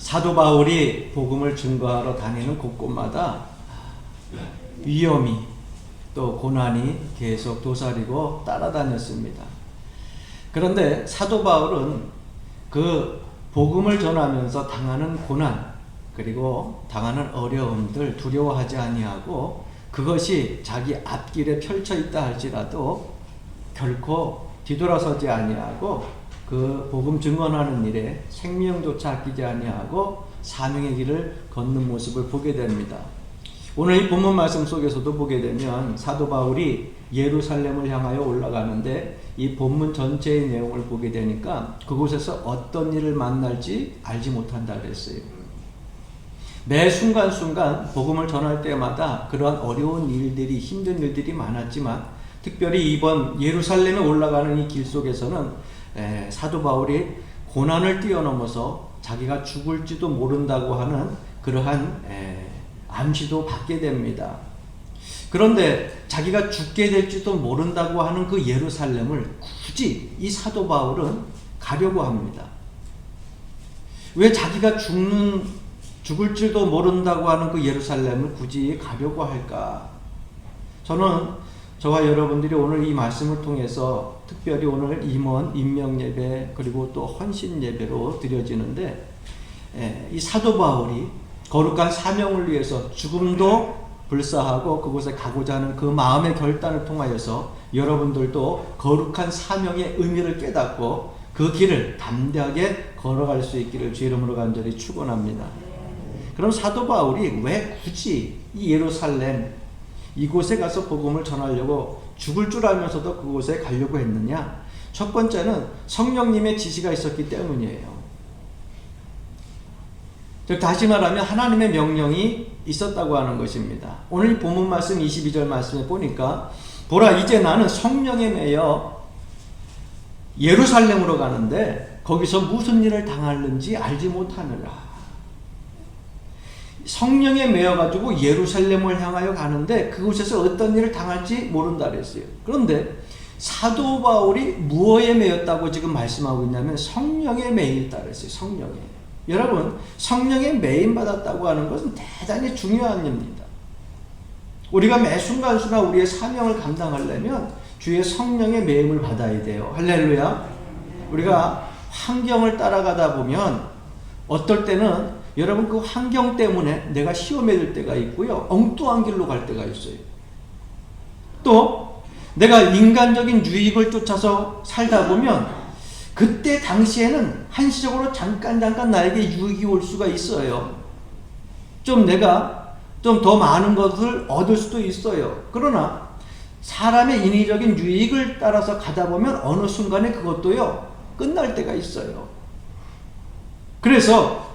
사도 바울이 복음을 증거하러 다니는 곳곳마다 위험이 또 고난이 계속 도사리고 따라다녔습니다. 그런데 사도 바울은 그 복음을 전하면서 당하는 고난 그리고 당하는 어려움들 두려워하지 아니하고 그것이 자기 앞길에 펼쳐 있다 할지라도 결코 뒤돌아서지 아니하고 그 복음 증언하는 일에 생명조차 아끼지 아니하고 사명의 길을 걷는 모습을 보게 됩니다. 오늘 이 본문 말씀 속에서도 보게 되면 사도 바울이 예루살렘을 향하여 올라가는데 이 본문 전체의 내용을 보게 되니까 그곳에서 어떤 일을 만날지 알지 못한다 그랬어요. 매 순간순간 복음을 전할 때마다 그러한 어려운 일들이 힘든 일들이 많았지만 특별히 이번 예루살렘에 올라가는 이 길 속에서는 사도 바울이 고난을 뛰어넘어서 자기가 죽을지도 모른다고 하는 그러한 암시도 받게 됩니다. 그런데 자기가 죽게 될지도 모른다고 하는 그 예루살렘을 굳이 이 사도 바울은 가려고 합니다. 왜 자기가 죽을지도 모른다고 하는 그 예루살렘을 굳이 가려고 할까? 저는 저와 여러분들이 오늘 이 말씀을 통해서 특별히 오늘 임원, 임명예배 그리고 또 헌신예배로 드려지는데 이 사도 바울이 거룩한 사명을 위해서 죽음도 불사하고 그곳에 가고자 하는 그 마음의 결단을 통하여서 여러분들도 거룩한 사명의 의미를 깨닫고 그 길을 담대하게 걸어갈 수 있기를 주 이름으로 간절히 축원합니다. 그럼 사도 바울이 왜 굳이 이 예루살렘 이곳에 가서 복음을 전하려고 죽을 줄 알면서도 그곳에 가려고 했느냐? 첫 번째는 성령님의 지시가 있었기 때문이에요. 즉 다시 말하면 하나님의 명령이 있었다고 하는 것입니다. 오늘 이 본문 말씀 22절 말씀에 보니까 보라 이제 나는 성령에 매여 예루살렘으로 가는데 거기서 무슨 일을 당하는지 알지 못하느라. 성령에 매여가지고 예루살렘을 향하여 가는데 그곳에서 어떤 일을 당할지 모른다 그랬어요. 그런데 사도 바울이 무엇에 매였다고 지금 말씀하고 있냐면 성령에 매였다 그랬어요. 성령에. 여러분 성령에 매임 받았다고 하는 것은 대단히 중요한 일입니다. 우리가 매 순간순간 우리의 사명을 감당하려면 주의 성령의 매임을 받아야 돼요. 할렐루야. 우리가 환경을 따라가다 보면 어떨 때는 여러분 그 환경 때문에 내가 시험에 들 때가 있고요. 엉뚱한 길로 갈 때가 있어요. 또 내가 인간적인 유익을 쫓아서 살다 보면 그때 당시에는 한시적으로 잠깐 나에게 유익이 올 수가 있어요. 내가 좀 더 많은 것을 얻을 수도 있어요. 그러나 사람의 인위적인 유익을 따라서 가다 보면 어느 순간에 그것도요 끝날 때가 있어요. 그래서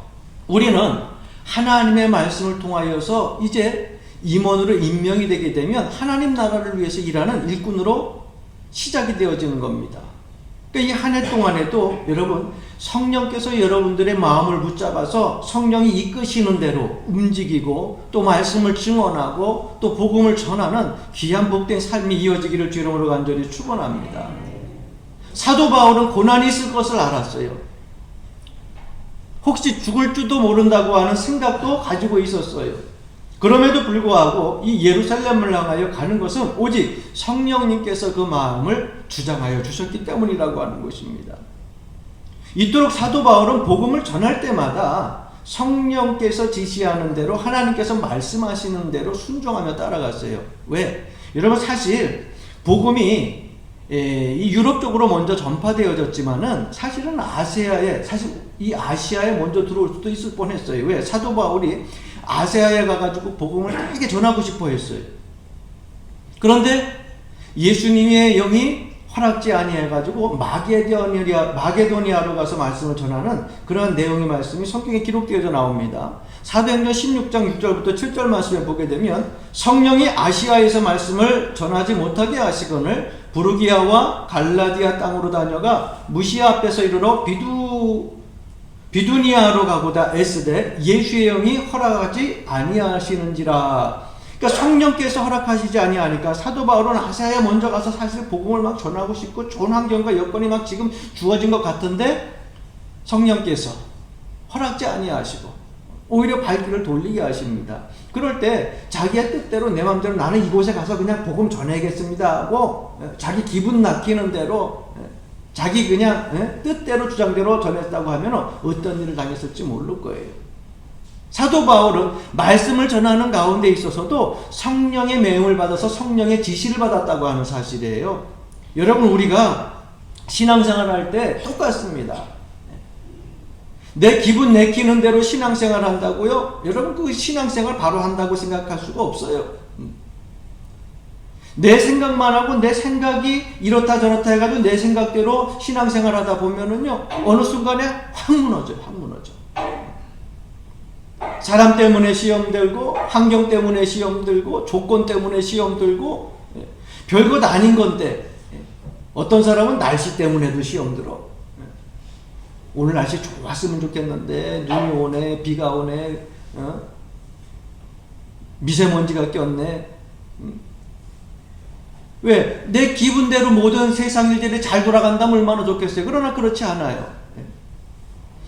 우리는 하나님의 말씀을 통하여서 이제 임원으로 임명이 되게 되면 하나님 나라를 위해서 일하는 일꾼으로 시작이 되어지는 겁니다. 그러니까 이 한 해 동안에도 여러분 성령께서 여러분들의 마음을 붙잡아서 성령이 이끄시는 대로 움직이고 또 말씀을 증언하고 또 복음을 전하는 귀한 복된 삶이 이어지기를 주 이름으로 간절히 축원합니다. 사도 바울은 고난이 있을 것을 알았어요. 혹시 죽을지도 모른다고 하는 생각도 가지고 있었어요. 그럼에도 불구하고 이 예루살렘을 향하여 가는 것은 오직 성령님께서 그 마음을 주장하여 주셨기 때문이라고 하는 것입니다. 이토록 사도 바울은 복음을 전할 때마다 성령께서 지시하는 대로 하나님께서 말씀하시는 대로 순종하며 따라갔어요. 왜? 여러분 사실 복음이 이 유럽 쪽으로 먼저 전파되어졌지만은 사실은 이 아시아에 먼저 들어올 수도 있을 뻔했어요. 왜? 사도 바울이 아시아에 가가지고 복음을 크게 전하고 싶어 했어요. 그런데 예수님의 영이 허락지 아니해가지고 마게도니아로 가서 말씀을 전하는 그러한 내용의 말씀이 성경에 기록되어져 나옵니다. 사도행전 16장 6절부터 7절 말씀에 보게 되면 성령이 아시아에서 말씀을 전하지 못하게 하시거늘 부르기아와 갈라디아 땅으로 다녀가 무시아 앞에서 이르러 비두니아로 가고자 애쓰되 예수의 영이 허락하지 아니하시는지라. 그러니까 성령께서 허락하시지 아니하니까 사도 바울은 아시아에 먼저 가서 사실 복음을 막 전하고 싶고 좋은 환경과 여건이 막 지금 주어진 것 같은데 성령께서 허락지 아니하시고 오히려 발길을 돌리게 하십니다. 그럴 때 자기의 뜻대로 내 마음대로 나는 이곳에 가서 그냥 복음 전해야겠습니다 하고 자기 기분 낚이는 대로 자기 그냥 뜻대로 주장대로 전했다고 하면 어떤 일을 당했을지 모를 거예요. 사도 바울은 말씀을 전하는 가운데 있어서도 성령의 매음을 받아서 성령의 지시를 받았다고 하는 사실이에요. 여러분, 우리가 신앙생활 할 때 똑같습니다. 내 기분 내키는 대로 신앙생활 한다고요? 여러분, 그 신앙생활 바로 한다고 생각할 수가 없어요. 내 생각만 하고 내 생각이 이렇다 저렇다 해가지고 내 생각대로 신앙생활 하다 보면은요, 어느 순간에 확 무너져요. 확 무너져. 사람 때문에 시험 들고, 환경 때문에 시험 들고, 조건 때문에 시험 들고, 별것 아닌 건데, 어떤 사람은 날씨 때문에도 시험 들어. 오늘 날씨 좋았으면 좋겠는데 눈이 오네, 비가 오네, 미세먼지가 꼈네. 왜? 내 기분대로 모든 세상 일들이 잘 돌아간다면 얼마나 좋겠어요. 그러나 그렇지 않아요.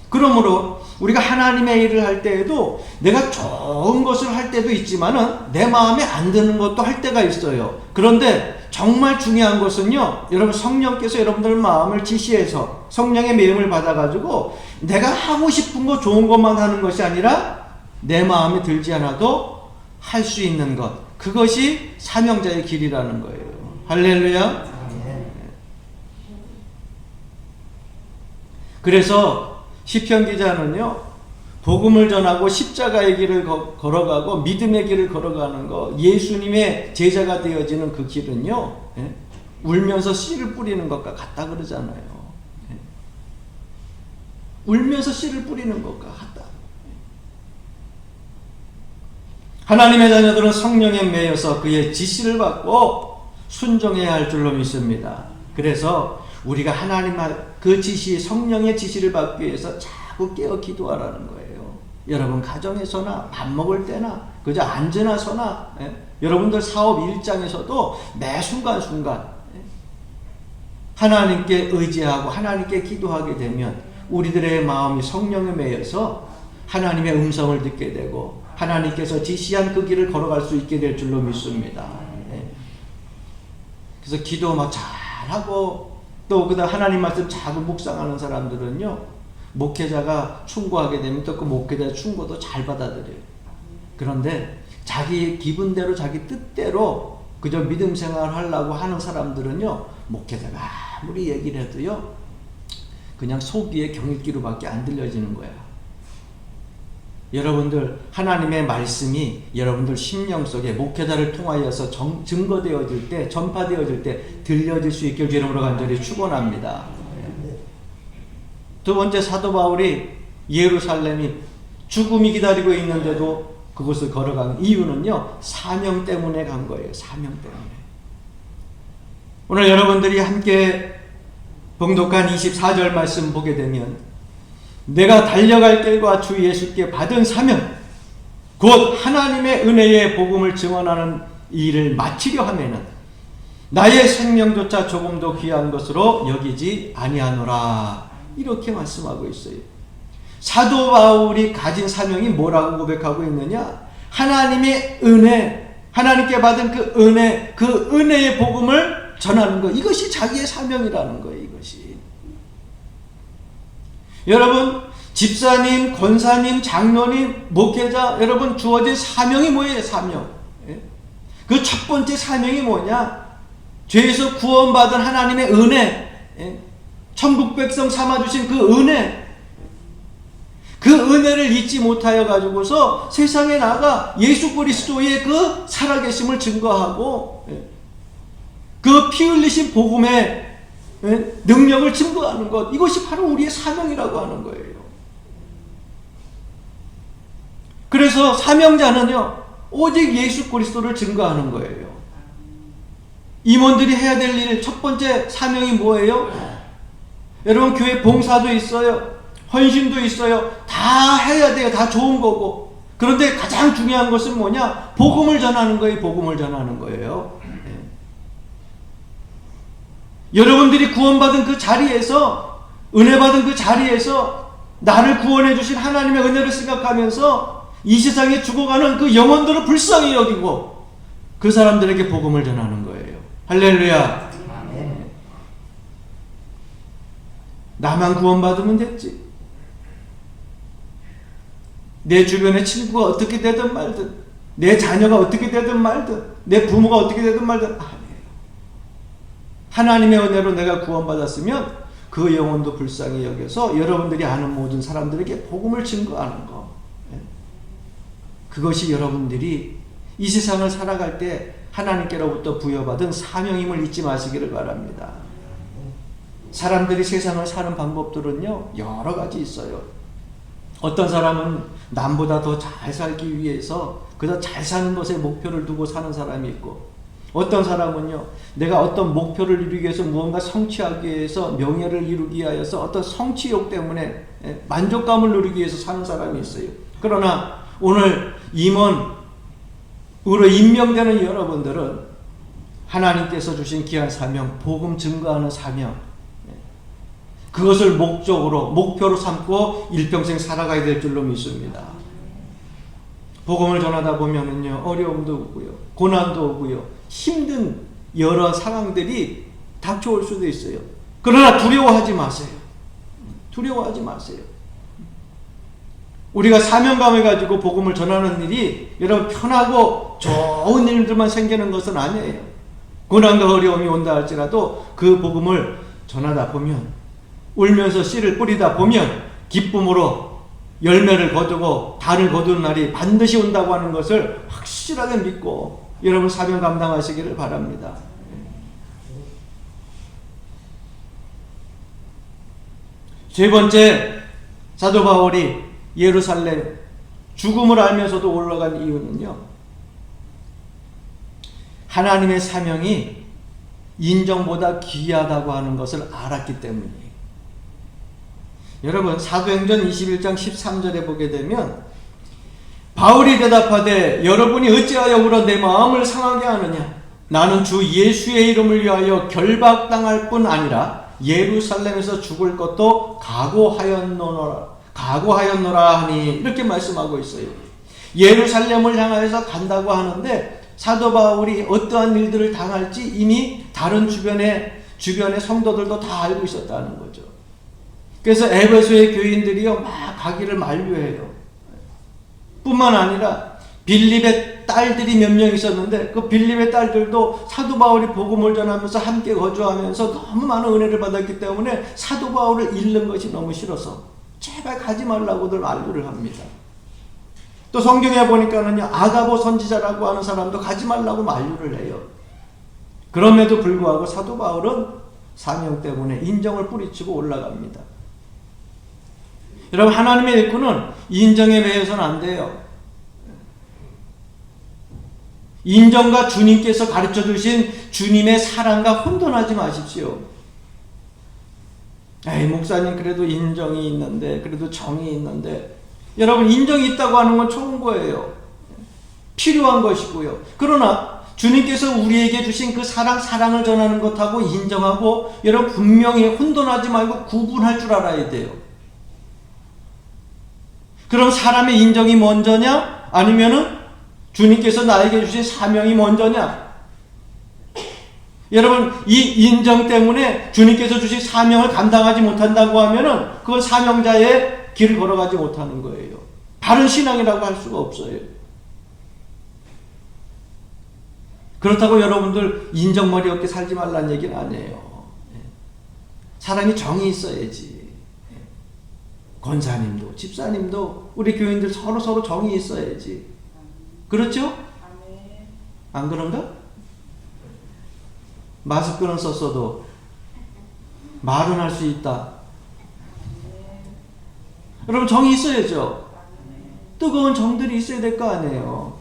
그러므로 우리가 하나님의 일을 할 때에도 내가 좋은 것을 할 때도 있지만은 내 마음에 안 드는 것도 할 때가 있어요. 그런데 정말 중요한 것은요, 여러분, 성령께서 여러분들 마음을 지시해서 성령의 매음을 받아가지고 내가 하고 싶은 거 좋은 것만 하는 것이 아니라 내 마음에 들지 않아도 할 수 있는 것, 그것이 사명자의 길이라는 거예요. 할렐루야. 그래서 시편 기자는요, 복음을 전하고 십자가의 길을 걸어가고 믿음의 길을 걸어가는 거, 예수님의 제자가 되어지는 그 길은요, 울면서 씨를 뿌리는 것과 같다 그러잖아요. 울면서 씨를 뿌리는 것과 같다. 하나님의 자녀들은 성령에 매여서 그의 지시를 받고 순종해야 할 줄로 믿습니다. 그래서 우리가 하나님 그 지시, 성령의 지시를 받기 위해서 자꾸 깨어 기도하라는 거예요. 여러분, 가정에서나 밥 먹을 때나 그저 앉으나서나, 여러분들 사업 일장에서도 매 순간순간 하나님께 의지하고 하나님께 기도하게 되면 우리들의 마음이 성령에 매여서 하나님의 음성을 듣게 되고 하나님께서 지시한 그 길을 걸어갈 수 있게 될 줄로 믿습니다. 그래서 기도 막 잘하고 또 그다음 하나님 말씀 자꾸 묵상하는 사람들은요, 목회자가 충고하게 되면 또 그 목회자 충고도 잘 받아들여요. 그런데 자기 기분대로 자기 뜻대로 그저 믿음 생활을 하려고 하는 사람들은요, 목회자가 아무리 얘기를 해도요, 그냥 속이의 경읽기로밖에 안 들려지는 거야. 여러분들, 하나님의 말씀이 여러분들 심령 속에 목회자를 통하여서 증거되어질 때, 전파되어질 때 들려질 수 있길 주님으로 간절히 축원합니다. 두 번째, 사도 바울이 예루살렘이 죽음이 기다리고 있는데도 그곳을 걸어간 이유는요, 사명 때문에 간 거예요. 사명 때문에. 오늘 여러분들이 함께 봉독한 24절 말씀 보게 되면, 내가 달려갈 길과 주 예수께 받은 사명, 곧 하나님의 은혜의 복음을 증언하는 일을 마치려 하면은 나의 생명조차 조금도 귀한 것으로 여기지 아니하노라. 이렇게 말씀하고 있어요. 사도 바울이 가진 사명이 뭐라고 고백하고 있느냐? 하나님의 은혜, 하나님께 받은 그 은혜, 그 은혜의 복음을 전하는 것, 이것이 자기의 사명이라는 거예요. 이것이. 여러분, 집사님, 권사님, 장로님, 목회자, 여러분 주어진 사명이 뭐예요? 사명. 그 첫 번째 사명이 뭐냐? 죄에서 구원받은 하나님의 은혜, 천국 백성 삼아주신 그 은혜, 그 은혜를 잊지 못하여 가지고서 세상에 나가 예수 그리스도의 그 살아계심을 증거하고 그 피 흘리신 복음의 능력을 증거하는 것, 이것이 바로 우리의 사명이라고 하는 거예요. 그래서 사명자는요, 오직 예수 그리스도를 증거하는 거예요. 임원들이 해야 될 일, 첫 번째 사명이 뭐예요? 여러분, 교회 봉사도 있어요. 헌신도 있어요. 다 해야 돼요. 다 좋은 거고. 그런데 가장 중요한 것은 뭐냐? 복음을 전하는 거예요. 복음을 전하는 거예요. 여러분들이 구원받은 그 자리에서, 은혜 받은 그 자리에서 나를 구원해 주신 하나님의 은혜를 생각하면서 이 세상에 죽어가는 그 영혼들을 불쌍히 여기고 그 사람들에게 복음을 전하는 거예요. 할렐루야. 나만 구원받으면 됐지. 내 주변의 친구가 어떻게 되든 말든, 내 자녀가 어떻게 되든 말든, 내 부모가 어떻게 되든 말든 아니에요. 하나님의 은혜로 내가 구원받았으면 그 영혼도 불쌍히 여겨서 여러분들이 아는 모든 사람들에게 복음을 증거하는 거. 그것이 여러분들이 이 세상을 살아갈 때 하나님께로부터 부여받은 사명임을 잊지 마시기를 바랍니다. 사람들이 세상을 사는 방법들은요, 여러 가지 있어요. 어떤 사람은 남보다 더 잘 살기 위해서 그저 잘 사는 것에 목표를 두고 사는 사람이 있고, 어떤 사람은요, 내가 어떤 목표를 이루기 위해서 무언가 성취하기 위해서, 명예를 이루기 위해서 어떤 성취욕 때문에 만족감을 누리기 위해서 사는 사람이 있어요. 그러나 오늘 임원으로 임명되는 여러분들은 하나님께서 주신 귀한 사명, 복음 증거하는 사명, 그것을 목표로 삼고 일평생 살아가야 될 줄로 믿습니다. 복음을 전하다 보면은요, 어려움도 오고요, 고난도 오고요, 힘든 여러 상황들이 닥쳐올 수도 있어요. 그러나 두려워하지 마세요. 두려워하지 마세요. 우리가 사명감을 가지고 복음을 전하는 일이 여러분 편하고 좋은 일들만 생기는 것은 아니에요. 고난과 어려움이 온다 할지라도 그 복음을 전하다 보면, 울면서 씨를 뿌리다 보면 기쁨으로 열매를 거두고 달을 거두는 날이 반드시 온다고 하는 것을 확실하게 믿고 여러분 사명 감당하시기를 바랍니다. 세 번째, 사도 바울이 예루살렘 죽음을 알면서도 올라간 이유는요, 하나님의 사명이 인정보다 귀하다고 하는 것을 알았기 때문이에요. 여러분, 사도행전 21장 13절에 보게 되면 바울이 대답하되 여러분이 어찌하여 울어 내 마음을 상하게 하느냐? 나는 주 예수의 이름을 위하여 결박당할 뿐 아니라 예루살렘에서 죽을 것도 각오하였노라 하니, 이렇게 말씀하고 있어요. 예루살렘을 향하여서 간다고 하는데 사도 바울이 어떠한 일들을 당할지 이미 다른 주변의 성도들도 다 알고 있었다는 거죠. 그래서 에베소의 교인들이요, 막 가기를 만류해요. 뿐만 아니라 빌립의 딸들이 몇 명 있었는데 그 빌립의 딸들도 사도 바울이 복음을 전하면서 함께 거주하면서 너무 많은 은혜를 받았기 때문에 사도 바울을 잃는 것이 너무 싫어서 제발 가지 말라고들 만류를 합니다. 또 성경에 보니까는요, 아가보 선지자라고 하는 사람도 가지 말라고 만류를 해요. 그럼에도 불구하고 사도 바울은 사명 때문에 인정을 뿌리치고 올라갑니다. 여러분, 하나님의 일꾼은 인정에 매여서는 안 돼요. 인정과 주님께서 가르쳐 주신 주님의 사랑과 혼돈하지 마십시오. 에이, 목사님 그래도 인정이 있는데, 그래도 정이 있는데. 여러분, 인정이 있다고 하는 건 좋은 거예요. 필요한 것이고요. 그러나 주님께서 우리에게 주신 그 사랑을 전하는 것하고 인정하고, 여러분 분명히 혼돈하지 말고 구분할 줄 알아야 돼요. 그럼 사람의 인정이 먼저냐? 아니면은 주님께서 나에게 주신 사명이 먼저냐? 여러분, 이 인정 때문에 주님께서 주신 사명을 감당하지 못한다고 하면은 그건 사명자의 길을 걸어가지 못하는 거예요. 바른 신앙이라고 할 수가 없어요. 그렇다고 여러분들 인정머리 없게 살지 말라는 얘기는 아니에요. 사람이 정이 있어야지. 권사님도 집사님도 우리 교인들 서로 정이 있어야지. 그렇죠? 안 그런가? 마스크는 썼어도 말은 할 수 있다. 여러분, 정이 있어야죠. 뜨거운 정들이 있어야 될 거 아니에요.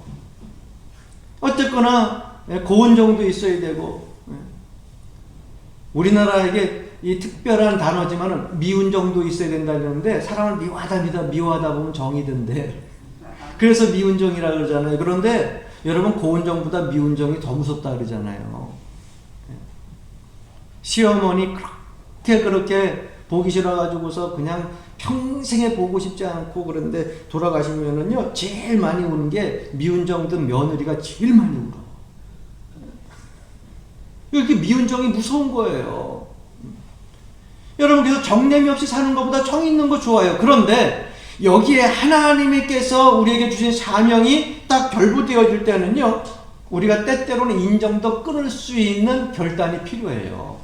어쨌거나 고운 정도 있어야 되고, 우리나라에게 이 특별한 단어지만은 미운 정도 있어야 된다는데, 사람을 미워하다 보면 정이 든대. 그래서 미운 정이라 그러잖아요. 그런데 여러분, 고운 정보다 미운 정이 더 무섭다 그러잖아요. 시어머니 그렇게 보기 싫어가지고서 그냥 평생에 보고 싶지 않고 그런데 돌아가시면은요 제일 많이 우는 게 미운정 든 며느리가 제일 많이 울어. 이렇게 미운정이 무서운 거예요. 여러분, 그래서 정냄이 없이 사는 것보다 정 있는 거 좋아요. 그런데 여기에 하나님께서 우리에게 주신 사명이 딱 결부되어질 때는요, 우리가 때때로는 인정도 끊을 수 있는 결단이 필요해요.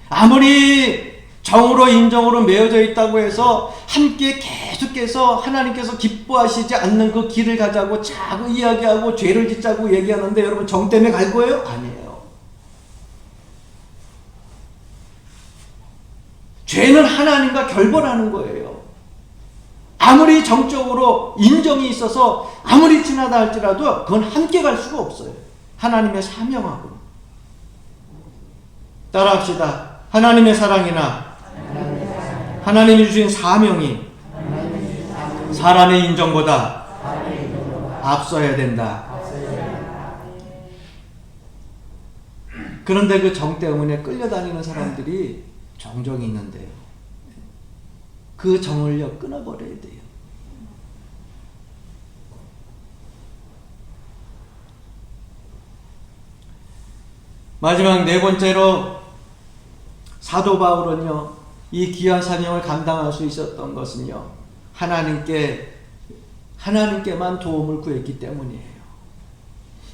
아무리 정으로 인정으로 매어져 있다고 해서 함께 계속해서 하나님께서 기뻐하시지 않는 그 길을 가자고 자꾸 이야기하고 죄를 짓자고 얘기하는데 여러분 정 때문에 갈 거예요? 아니에요. 죄는 하나님과 결벌하는 거예요. 아무리 정적으로 인정이 있어서 아무리 친하다 할지라도 그건 함께 갈 수가 없어요. 하나님의 사명하고. 따라합시다. 하나님의 사랑이나 하나님이 주신 사명이 사람의 인정보다 앞서야 된다. 그런데 그 정 때문에 끌려다니는 사람들이 종종 있는데요. 그 정을요 끊어버려야 돼요. 마지막 네 번째로 사도 바울은요, 이 귀한 사명을 감당할 수 있었던 것은요, 하나님께만 도움을 구했기 때문이에요.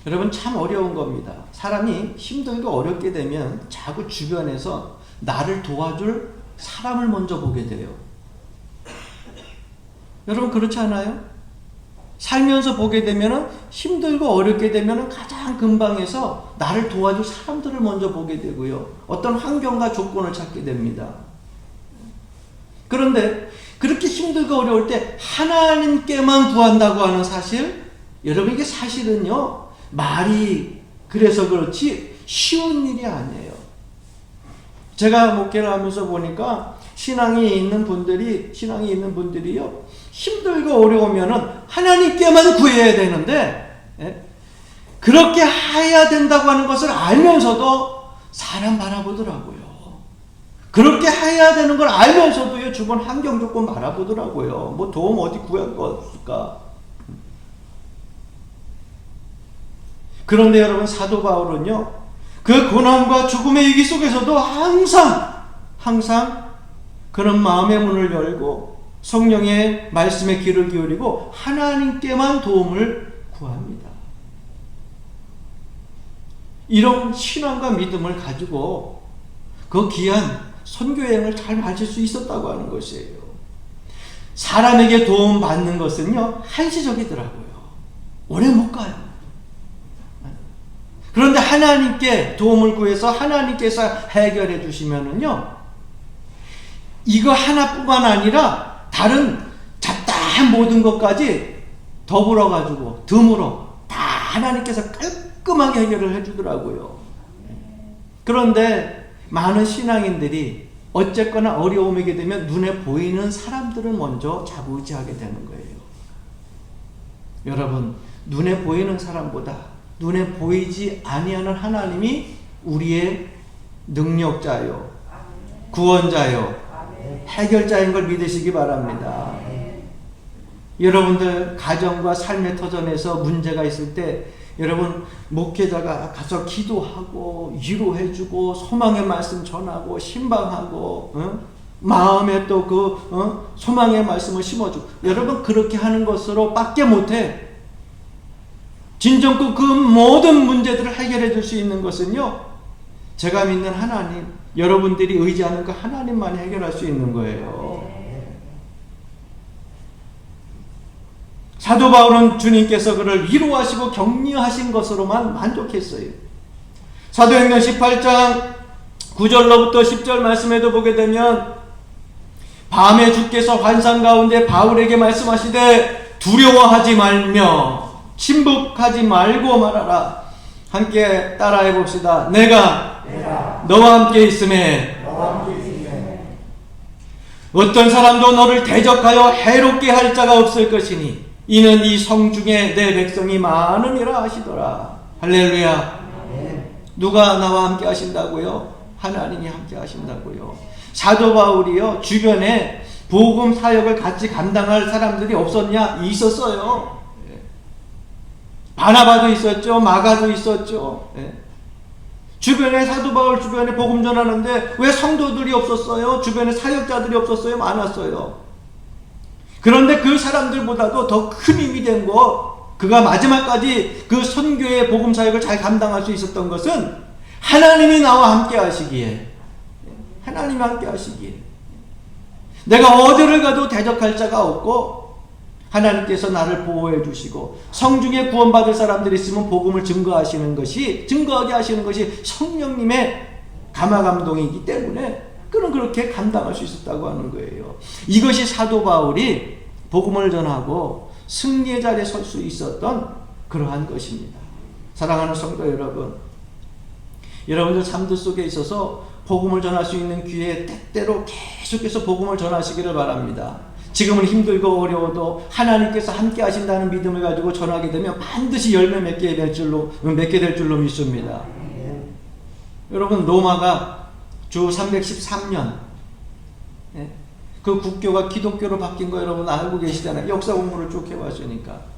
여러분, 참 어려운 겁니다. 사람이 힘들고 어렵게 되면 자꾸 주변에서 나를 도와줄 사람을 먼저 보게 돼요. 여러분, 그렇지 않아요? 살면서 보게 되면 힘들고 어렵게 되면 가장 근방에서 나를 도와줄 사람들을 먼저 보게 되고요. 어떤 환경과 조건을 찾게 됩니다. 그런데 그렇게 힘들고 어려울 때 하나님께만 구한다고 하는 사실, 여러분 이게 사실은요, 말이 그래서 그렇지 쉬운 일이 아니에요. 제가 목회를 하면서 보니까 신앙이 있는 분들이요, 힘들고 어려우면은 하나님께만 구해야 되는데, 그렇게 해야 된다고 하는 것을 알면서도 사람 바라보더라고요. 그렇게 해야 되는 걸 알면서도요, 주변 환경 조건 바라보더라고요. 뭐 도움 어디 구할 거 없을까? 그런데 여러분, 사도 바울은요, 그 고난과 죽음의 위기 속에서도 항상 그런 마음의 문을 열고 성령의 말씀에 귀를 기울이고 하나님께만 도움을 구합니다. 이런 신앙과 믿음을 가지고 그 귀한 선교여행을 잘 마칠 수 있었다고 하는 것이에요. 사람에게 도움 받는 것은요, 한시적이더라고요. 오래 못 가요. 그런데 하나님께 도움을 구해서 하나님께서 해결해 주시면은요, 이거 하나뿐만 아니라 다른 잡다한 모든 것까지 더불어가지고 듬으로 다 하나님께서 깔끔하게 해결을 해주더라고요. 그런데 많은 신앙인들이 어쨌거나 어려움이게 되면 눈에 보이는 사람들을 먼저 자부지하게 되는 거예요. 여러분, 눈에 보이는 사람보다 눈에 보이지 아니하는 하나님이 우리의 능력자요, 구원자요, 해결자인 걸 믿으시기 바랍니다. 여러분들 가정과 삶의 터전에서 문제가 있을 때 여러분 목회자가 가서 기도하고 위로해주고 소망의 말씀 전하고 신방하고 마음에 또 그 소망의 말씀을 심어주고, 여러분 그렇게 하는 것으로 밖에 못해. 진정 그 모든 문제들을 해결해 줄 수 있는 것은요, 제가 믿는 하나님, 여러분들이 의지하는 그 하나님만 해결할 수 있는 거예요. 사도 바울은 주님께서 그를 위로하시고 격려하신 것으로만 만족했어요. 사도행전 18장 9절로부터 10절 말씀에도 보게 되면, 밤에 주께서 환상 가운데 바울에게 말씀하시되 두려워하지 말며 침묵하지 말고 말하라. 함께 따라해 봅시다. 내가 너와 함께 있음에 어떤 사람도 너를 대적하여 해롭게 할 자가 없을 것이니 이는 이 성 중에 내 백성이 많으니라 하시더라. 할렐루야. 누가 나와 함께 하신다고요? 하나님이 함께 하신다고요. 사도 바울이요, 주변에 복음 사역을 같이 감당할 사람들이 없었냐? 있었어요. 바나바도 있었죠. 마가도 있었죠. 주변에 사도 바울 주변에 복음 전하는데 왜 성도들이 없었어요? 주변에 사역자들이 없었어요? 많았어요. 그런데 그 사람들보다도 더 큰 힘이 된 거, 그가 마지막까지 그 선교의 복음 사역을 잘 감당할 수 있었던 것은 하나님이 나와 함께 하시기에, 하나님이 함께 하시기에, 내가 어디를 가도 대적할 자가 없고 하나님께서 나를 보호해 주시고 성중에 구원받을 사람들이 있으면 복음을 증거하게 하시는 것이 성령님의 감화감동이기 때문에 그는 그렇게 감당할 수 있었다고 하는 거예요. 이것이 사도 바울이 복음을 전하고 승리의 자리에 설 수 있었던 그러한 것입니다. 사랑하는 성도 여러분, 여러분들 삶들 속에 있어서 복음을 전할 수 있는 기회에 때때로 계속해서 복음을 전하시기를 바랍니다. 지금은 힘들고 어려워도 하나님께서 함께 하신다는 믿음을 가지고 전하게 되면 반드시 열매 맺게 될 줄로 믿습니다. 여러분, 로마가 주 313년 그 국교가 기독교로 바뀐 거 여러분 알고 계시잖아요. 역사 공부를 쭉 해봤으니까.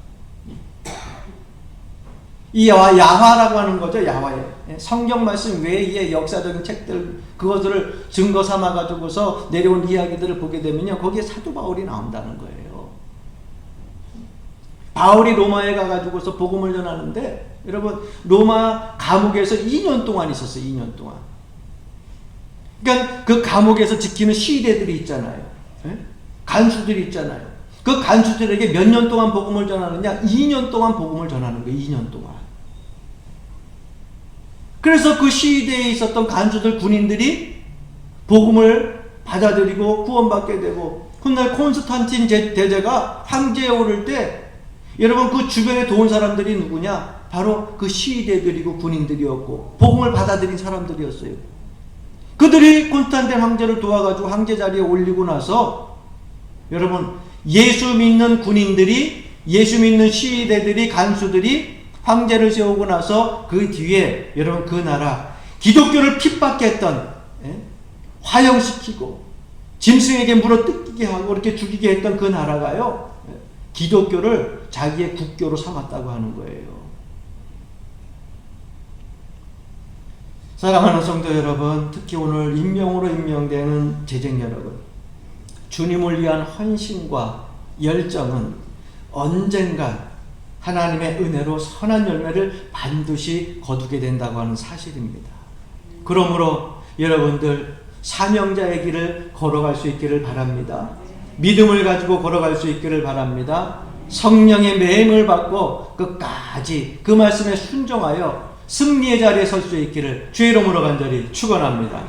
이 야화라고 하는 거죠. 야화에 성경 말씀 외의 역사적인 책들, 그것들을 증거 삼아 가지고서 내려온 이야기들을 보게 되면요, 거기에 사도 바울이 나온다는 거예요. 바울이 로마에 가가지고서 복음을 전하는데, 여러분, 로마 감옥에서 2년 동안 있었어요. 2년 동안. 그러니까 그 감옥에서 지키는 시대들이 있잖아요. 간수들이 있잖아요. 그 간수들에게 몇 년 동안 복음을 전하느냐? 2년 동안 복음을 전하는 거예요. 2년 동안. 그래서 그 시대에 있었던 간수들, 군인들이 복음을 받아들이고 구원받게 되고, 훗날 콘스탄틴 대제가 황제에 오를 때 여러분 그 주변에 도운 사람들이 누구냐? 바로 그 시대들이고 군인들이었고 복음을 받아들인 사람들이었어요. 그들이 콘스탄틴 황제를 도와가지고 황제 자리에 올리고 나서 여러분 예수 믿는 군인들이, 예수 믿는 시대들이, 간수들이 황제를 세우고 나서 그 뒤에 여러분 그 나라 기독교를 핍박했던, 화형시키고 짐승에게 물어뜯기게 하고 이렇게 죽이게 했던 그 나라가요, 기독교를 자기의 국교로 삼았다고 하는 거예요. 사랑하는 성도 여러분, 특히 오늘 임명으로 임명되는 제자 여러분, 주님을 위한 헌신과 열정은 언젠가 하나님의 은혜로 선한 열매를 반드시 거두게 된다고 하는 사실입니다. 그러므로 여러분들 사명자의 길을 걸어갈 수 있기를 바랍니다. 믿음을 가지고 걸어갈 수 있기를 바랍니다. 성령의 매임을 받고 끝까지 그 말씀에 순종하여 승리의 자리에 설 수 있기를 주의 이름으로 간절히 축원합니다.